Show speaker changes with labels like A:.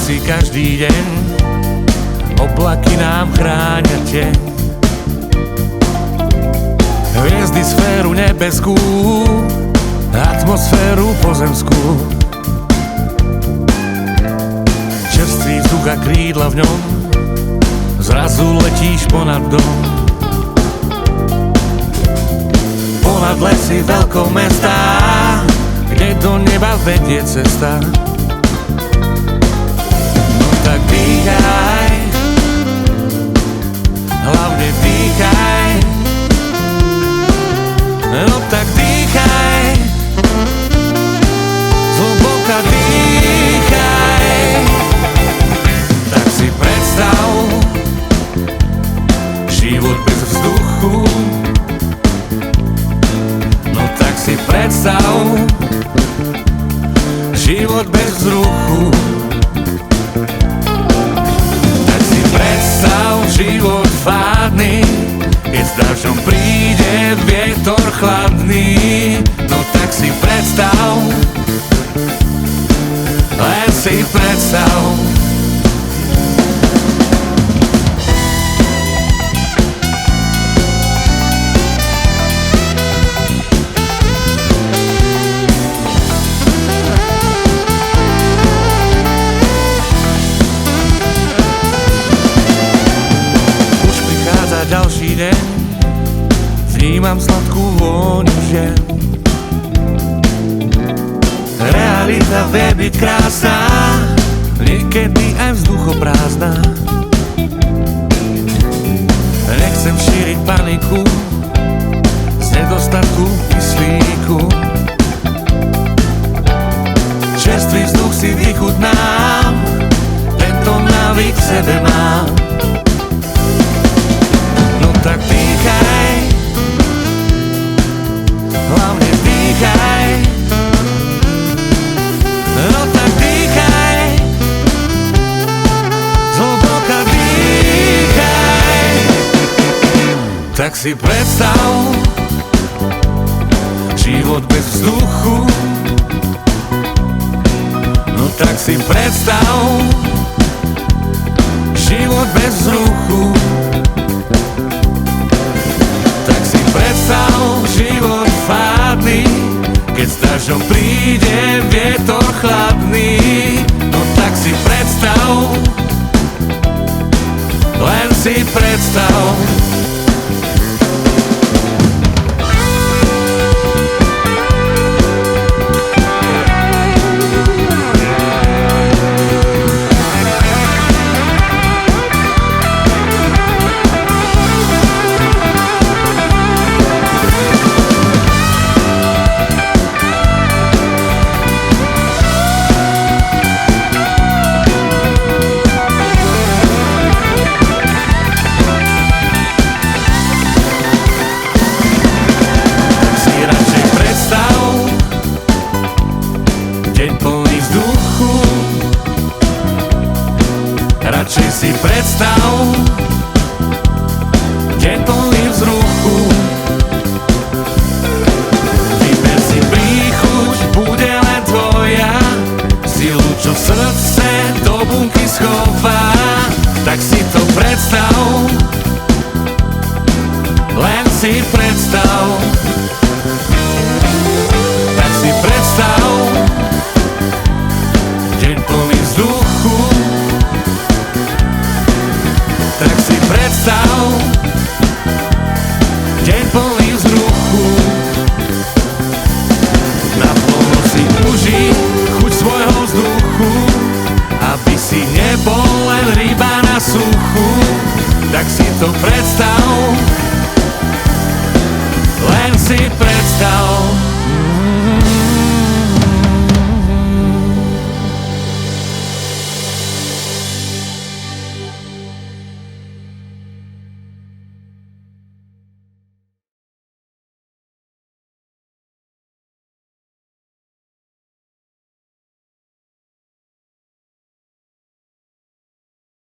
A: si každý deň, oblaky nám chránia deň. Hviezdy sféru nebeskú, atmosféru pozemskú. Čerstvý vzduch a krídla v ňom, zrazu letíš ponad dom. Ponad lesy veľkomestá, kde do neba vedie cesta. No tak dýchaj, hlavne dýchaj. No tak dýchaj, zhlboka dýchaj. Tak si predstav život bez vzduchu. No tak si predstav život bez vzruchu. Tak si predstav život fádny, keď s dažďom príde vietor chladný. No tak si predstav, len si predstav. Ďalší deň vnímam sladkú vôňu žien. Realita vie byť krásna, niekedy aj vzduchoprázdna. Nechcem šíriť paniku z nedostatku kyslíku. Čerstvý vzduch si vychutnám, tento návyk v sebe mám. Tak dýchaj, hlavne dýchaj. No tak dýchaj, zhlboka dýchaj. Tak si predstav život bez vzduchu. No tak si predstav život bez vzruchu. Predstav život fádny, keď s dažďom príde vietor chladný. No tak si predstav, len si predstav. Deň plný vzduchu, radšej si predstav